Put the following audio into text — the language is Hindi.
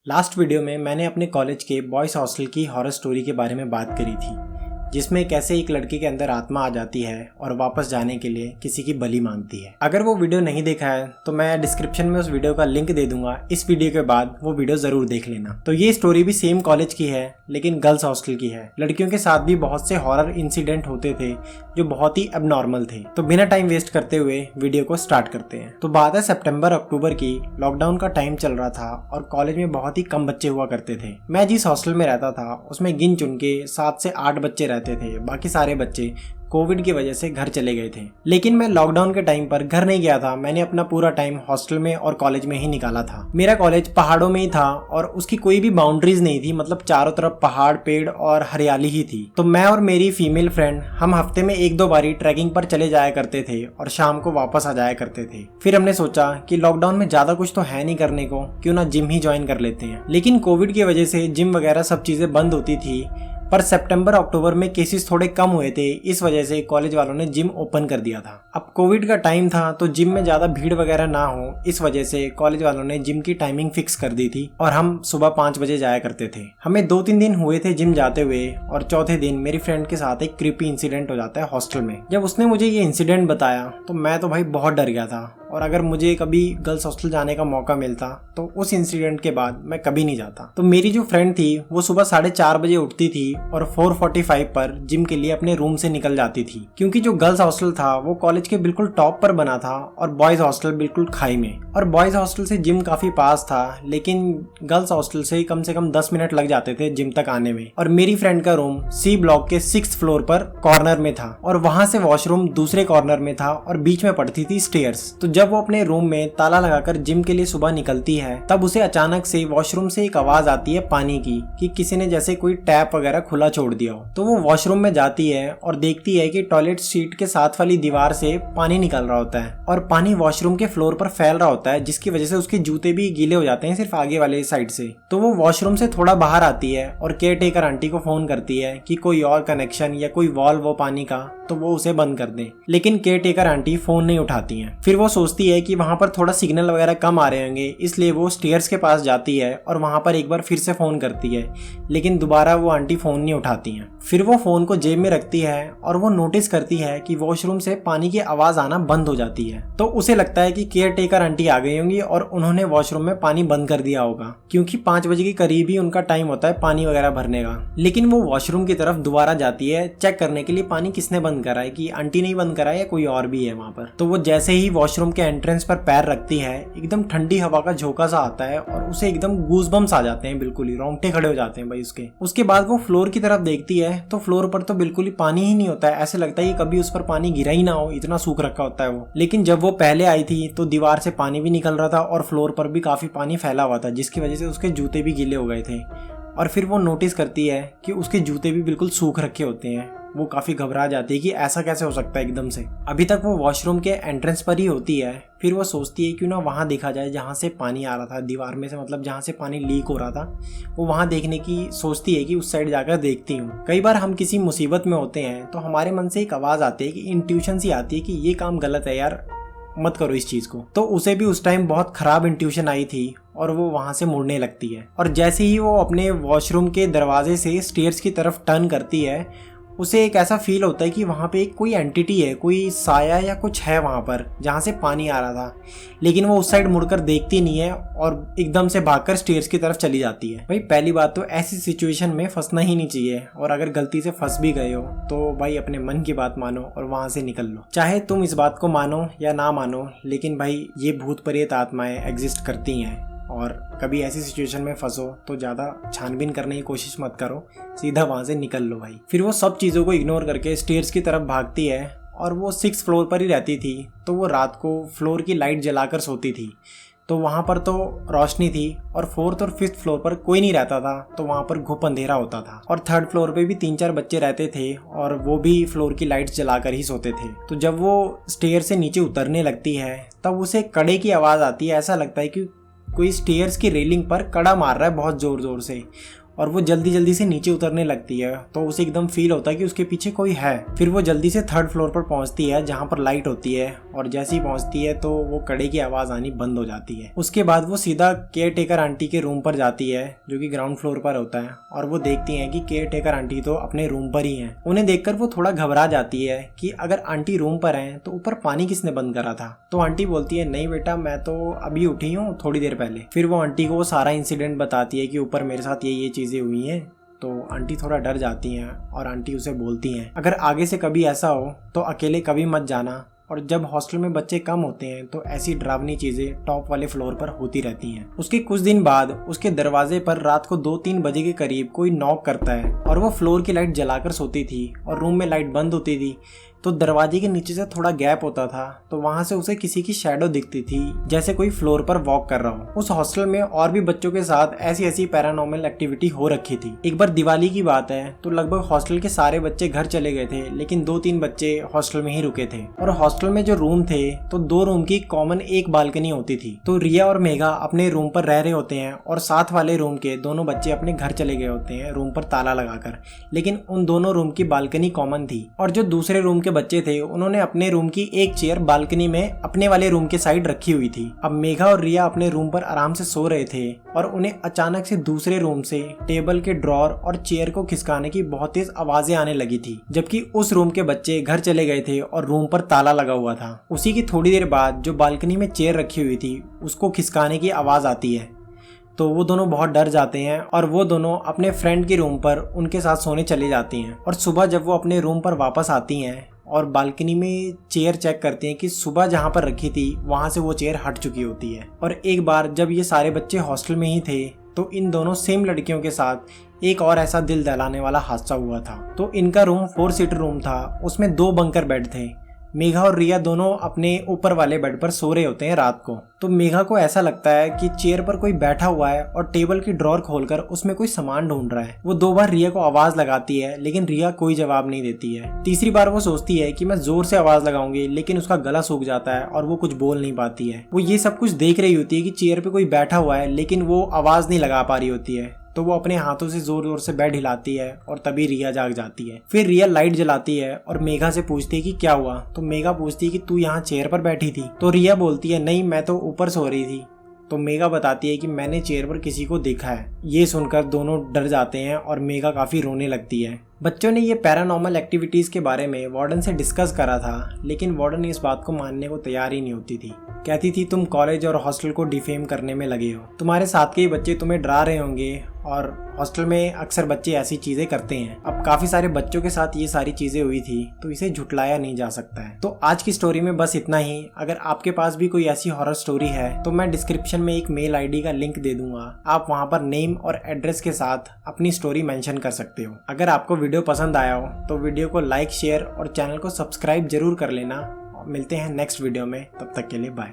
लास्ट वीडियो में मैंने अपने कॉलेज के बॉयज़ हॉस्टल की हॉरर स्टोरी के बारे में बात करी थी, जिसमें कैसे एक लड़के के अंदर आत्मा आ जाती है और वापस जाने के लिए किसी की बलि मांगती है। अगर वो वीडियो नहीं देखा है तो मैं डिस्क्रिप्शन में उस वीडियो का लिंक दे दूंगा। इस वीडियो के बाद वो वीडियो जरूर देख लेना। तो ये स्टोरी भी सेम कॉलेज की है, लेकिन गर्ल्स हॉस्टल की है। लड़कियों के साथ भी बहुत से हॉरर इंसिडेंट होते थे जो बहुत ही अबनॉर्मल थे। तो बिना टाइम वेस्ट करते हुए वीडियो को स्टार्ट करते हैं। तो बात है सितंबर अक्टूबर की। लॉकडाउन का टाइम चल रहा था और कॉलेज में बहुत ही कम बच्चे हुआ करते थे। मैं जिस हॉस्टल में रहता था उसमें गिन चुन के 7 से 8 बच्चे रहते थे। बाकी सारे बच्चे कोविड की वजह से घर चले गए थे। लेकिन मैं लॉकडाउन के टाइम पर घर नहीं गया था। मैंने अपना पूरा टाइम हॉस्टल में और कॉलेज में ही निकाला था। मेरा कॉलेज पहाड़ों में ही था और उसकी कोई भी बाउंड्रीज नहीं थी, मतलब चारों तरफ पहाड़, पेड़ और हरियाली ही थी। तो मैं और मेरी फीमेल फ्रेंड हम हफ्ते में 1-2 बारी ट्रैकिंग पर चले जाया करते थे और शाम को वापस आ जाया करते थे। फिर हमने सोचा कि लॉकडाउन में ज्यादा कुछ तो है नहीं करने को, क्यों ना जिम ही ज्वाइन कर लेते हैं। लेकिन कोविड की वजह से जिम वगैरह सब चीजें बंद होती थी। पर सितंबर अक्टूबर में केसेस थोड़े कम हुए थे, इस वजह से कॉलेज वालों ने जिम ओपन कर दिया था। अब कोविड का टाइम था तो जिम में ज्यादा भीड़ वगैरह ना हो, इस वजह से कॉलेज वालों ने जिम की टाइमिंग फिक्स कर दी थी और हम सुबह 5 बजे जाया करते थे। हमें 2-3 दिन हुए थे जिम जाते हुए और चौथे दिन मेरी फ्रेंड के साथ एक क्रीपी इंसिडेंट हो जाता है हॉस्टल में। जब उसने मुझे ये इंसिडेंट बताया तो मैं तो भाई बहुत डर गया था, और अगर मुझे कभी गर्ल्स हॉस्टल जाने का मौका मिलता तो उस इंसिडेंट के बाद मैं कभी नहीं जाता। तो मेरी जो फ्रेंड थी वो सुबह 4:30 बजे उठती थी और 4:45 पर जिम के लिए अपने रूम से निकल जाती थी, क्योंकि जो गर्ल्स हॉस्टल था वो कॉलेज के बिल्कुल टॉप पर बना था और बॉयज हॉस्टल बिल्कुल खाई में। और बॉयज हॉस्टल से जिम काफी पास था, लेकिन गर्ल्स हॉस्टल से कम 10 मिनट लग जाते थे जिम तक आने में। और मेरी फ्रेंड का रूम सी ब्लॉक के 6th फ्लोर पर कॉर्नर में था और वहां से वॉशरूम दूसरे कॉर्नर में था और बीच में पड़ती थी स्टेयर्स। तो जब वो अपने रूम में ताला लगाकर जिम के लिए सुबह निकलती है तब उसे अचानक से वॉशरूम से एक आवाज आती है पानी की, कि किसी ने जैसे कोई टैप वगैरह खुला छोड़ दिया हो। तो वो वॉशरूम में जाती है और देखती है कि टॉयलेट सीट के साथ वाली दीवार से पानी निकल रहा होता है और पानी वॉशरूम के फ्लोर पर फैल रहा होता है, जिसकी वजह से उसके जूते भी गीले हो जाते हैं सिर्फ आगे वाले साइड से। तो वो वॉशरूम से थोड़ा बाहर आती है और केयर टेकर आंटी को फोन करती है कि कोई और कनेक्शन या कोई वॉल्व हो पानी का तो वो उसे बंद कर दें। लेकिन केयर टेकर आंटी फोन नहीं उठाती हैं। फिर वो सोचती है कि वहां पर थोड़ा सिग्नल वगैरह कम आ रहे होंगे, इसलिए वो स्टेयर्स के पास जाती है और वहां पर एक बार फिर से फोन करती है, लेकिन दोबारा वो आंटी फोन नहीं उठाती हैं। फिर वो फोन को जेब में रखती है और वो नोटिस करती है कि वॉशरूम से पानी की आवाज आना बंद हो जाती है। तो उसे लगता है कि केयर टेकर आंटी आ गई होंगी और उन्होंने वॉशरूम में पानी बंद कर दिया होगा, क्योंकि 5 बजे के करीब ही उनका टाइम होता है पानी वगैरह भरने का। लेकिन वो वॉशरूम की तरफ दोबारा जाती है चेक करने के लिए पानी किसने बंद करा है, कि आंटी नहीं बंद करा है या कोई और भी है वहां पर। तो वो जैसे ही वॉशरूम के एंट्रेंस पर पैर रखती है, एकदम ठंडी हवा का झोंका सा आता है और उसे एकदम गूज़बम्स आ जाते हैं, बिल्कुल ही रोंगटे खड़े हो जाते हैं भाई उसके। उसके बाद वो फ्लोर की तरफ देखती है तो फ्लोर पर तो बिल्कुल ही पानी ही नहीं होता है। ऐसे लगता है कि कभी उस पर पानी गिरा ही ना हो, इतना सूख रखा होता है वो। लेकिन जब वो पहले आई थी तो दीवार से पानी भी निकल रहा था और फ्लोर पर भी काफी पानी फैला हुआ था, जिसकी वजह से उसके जूते भी गीले हो गए थे। और फिर वो नोटिस करती है कि उसके जूते भी बिल्कुल सूख रखे होते हैं। वो काफी घबरा जाती है कि ऐसा कैसे हो सकता है एकदम से। अभी तक वो वॉशरूम के एंट्रेंस पर ही होती है। फिर वो सोचती है क्यों ना वहां देखा जाए जहां से पानी आ रहा था दीवार में से, मतलब जहां से पानी लीक हो रहा था, वो वहां देखने की सोचती है कि उस साइड जाकर देखती हूँ। कई बार हम किसी मुसीबत में होते हैं तो हमारे मन से एक आवाज आती है कि इंट्यूशन सी आती है कि ये काम गलत है यार, मत करो इस चीज को। तो उसे भी उस टाइम बहुत खराब इंट्यूशन आई थी और वो वहां से मुड़ने लगती है। और जैसे ही वो अपने वॉशरूम के दरवाजे से स्टेयर्स की तरफ टर्न करती है, उसे एक ऐसा फील होता है कि वहाँ पे एक कोई एंटिटी है, कोई साया या कुछ है वहाँ पर जहाँ से पानी आ रहा था। लेकिन वो उस साइड मुड़कर देखती नहीं है और एकदम से भागकर स्टेयर्स की तरफ चली जाती है। भाई पहली बात तो ऐसी सिचुएशन में फंसना ही नहीं चाहिए, और अगर गलती से फंस भी गए हो तो भाई अपने मन की बात मानो और वहाँ से निकल लो। चाहे तुम इस बात को मानो या ना मानो, लेकिन भाई ये भूत प्रेत आत्माएं एग्जिस्ट करती हैं। और कभी ऐसी सिचुएशन में फंसो तो ज़्यादा छानबीन करने की कोशिश मत करो, सीधा वहाँ से निकल लो भाई। फिर वो सब चीज़ों को इग्नोर करके स्टेयर्स की तरफ भागती है और वो 6th फ्लोर पर ही रहती थी। तो वो रात को फ्लोर की लाइट जलाकर सोती थी, तो वहाँ पर तो रोशनी थी और 4th और 5th फ्लोर पर कोई नहीं रहता था, तो वहाँ पर घुप अंधेरा होता था। और 3rd फ्लोर पे भी 3-4 बच्चे रहते थे और वो भी फ्लोर की लाइट्स जलाकर ही सोते थे। तो जब वो स्टेयर से नीचे उतरने लगती है तब उसे कड़े की आवाज़ आती है। ऐसा लगता है कि कोई स्टेयर्स की रेलिंग पर कड़ा मार रहा है बहुत ज़ोर ज़ोर से, और वो जल्दी जल्दी से नीचे उतरने लगती है, तो उसे एकदम फील होता है कि उसके पीछे कोई है। फिर वो जल्दी से 3rd फ्लोर पर पहुंचती है जहाँ पर लाइट होती है, और जैसे ही पहुंचती है तो वो कड़े की आवाज आनी बंद हो जाती है। उसके बाद वो सीधा केयर टेकर आंटी के रूम पर जाती है जो कि ग्राउंड फ्लोर पर होता है, और वो देखती है कि केयर टेकर आंटी तो अपने रूम पर ही है। उन्हें देखकर वो थोड़ा घबरा जाती है कि अगर आंटी रूम पर है तो ऊपर पानी किसने बंद करा था। तो आंटी बोलती है, नहीं बेटा, मैं तो अभी उठी हूँ थोड़ी देर पहले। फिर वो आंटी को वो सारा इंसिडेंट बताती है कि ऊपर मेरे साथ ये चीजें हुई हैं। तो आंटी थोड़ा डर जाती हैं और आंटी उसे बोलती हैं, अगर आगे से कभी ऐसा हो तो अकेले कभी मत जाना, और जब हॉस्टल में बच्चे कम होते हैं तो ऐसी डरावनी चीजें टॉप वाले फ्लोर पर होती रहती हैं। उसके कुछ दिन बाद उसके दरवाजे पर रात को 2-3 बजे के करीब कोई नॉक करता है, और वो फ्लोर की लाइट जलाकर सोती थी और रूम में लाइट बंद होती थी, तो दरवाजे के नीचे से थोड़ा गैप होता था, तो वहां से उसे किसी की शैडो दिखती थी, जैसे कोई फ्लोर पर वॉक कर रहा हो। उस हॉस्टल में और भी बच्चों के साथ ऐसी पैरानॉर्मल एक्टिविटी हो रखी थी। एक बार दिवाली की बात है तो लगभग हॉस्टल के सारे बच्चे घर चले गए थे, लेकिन 2-3 बच्चे हॉस्टल में ही रुके थे। और हॉस्टल में जो रूम थे तो 2 रूम की कॉमन एक बालकनी होती थी। तो रिया और मेघा अपने रूम पर रह रहे होते हैं और साथ वाले रूम के दोनों बच्चे अपने घर चले गए होते हैं रूम पर ताला लगाकर, लेकिन उन दोनों रूम की बालकनी कॉमन थी। और जो दूसरे रूम के बच्चे थे उन्होंने अपने रूम की एक चेयर बालकनी में अपने वाले रूम के साइड रखी हुई थी। अब मेघा और रिया अपने रूम पर आराम से सो रहे थे और उन्हें अचानक से दूसरे रूम से टेबल के ड्रॉर और चेयर को खिसकाने की बहुत तेज आवाजें आने लगी थी, जबकि उस रूम के बच्चे घर चले गए थे और रूम पर ताला लगा हुआ था। उसी की थोड़ी देर बाद जो बालकनी में चेयर रखी हुई थी उसको खिसकाने की आवाज आती है, तो वो दोनों बहुत डर जाते हैं और वो दोनों अपने फ्रेंड के रूम पर उनके साथ सोने चली जाती हैं। और सुबह जब वो अपने रूम पर वापस आती हैं और बालकनी में चेयर चेक करती हैं कि सुबह जहाँ पर रखी थी वहाँ से वो चेयर हट चुकी होती है। और एक बार जब ये सारे बच्चे हॉस्टल में ही थे तो इन दोनों सेम लड़कियों के साथ एक और ऐसा दिल दहलाने वाला हादसा हुआ था। तो इनका रूम 4 सीटर रूम था, उसमें 2 बंकर बेड थे। मेघा और रिया दोनों अपने ऊपर वाले बेड पर सो रहे होते हैं रात को। तो मेघा को ऐसा लगता है कि चेयर पर कोई बैठा हुआ है और टेबल की ड्रॉर खोलकर उसमें कोई सामान ढूंढ रहा है। वो 2 बार रिया को आवाज लगाती है, लेकिन रिया कोई जवाब नहीं देती है। तीसरी बार वो सोचती है कि मैं जोर से आवाज लगाऊंगी, लेकिन उसका गला सूख जाता है और वो कुछ बोल नहीं पाती है। वो ये सब कुछ देख रही होती है कि चेयर पे कोई बैठा हुआ है, लेकिन वो आवाज नहीं लगा पा रही होती है। तो वो अपने हाथों से जोर जोर से बेड हिलाती है और तभी रिया जाग जाती है। फिर रिया लाइट जलाती है और मेघा से पूछती है कि क्या हुआ। तो मेघा पूछती है कि तू यहाँ चेयर पर बैठी थी। तो रिया बोलती है, नहीं, मैं तो ऊपर सो रही थी। तो मेघा बताती है कि मैंने चेयर पर किसी को देखा है। ये सुनकर दोनों डर जाते हैं और मेघा काफी रोने लगती है। बच्चों ने ये पैरानॉर्मल एक्टिविटीज के बारे में वार्डन से डिस्कस करा था, लेकिन वार्डन इस बात को मानने को तैयार ही नहीं होती थी। कहती थी, तुम कॉलेज और हॉस्टल को डिफेम करने में लगे हो, तुम्हारे साथ के बच्चे तुम्हें डरा रहे होंगे, और हॉस्टल में अक्सर बच्चे ऐसी चीजें करते हैं। अब काफी सारे बच्चों के साथ ये सारी चीजें हुई थी, तो इसे झुटलाया नहीं जा सकता है। तो आज की स्टोरी में बस इतना ही। अगर आपके पास भी कोई ऐसी हॉरर स्टोरी है तो मैं डिस्क्रिप्शन में एक मेल आईडी का लिंक दे दूंगा, आप वहां पर नेम और एड्रेस के साथ अपनी स्टोरी मेंशन कर सकते हो। अगर आपको वीडियो पसंद आया हो तो वीडियो को लाइक, शेयर और चैनल को सब्सक्राइब जरूर कर लेना। मिलते हैं नेक्स्ट वीडियो में, तब तक के लिए बाय।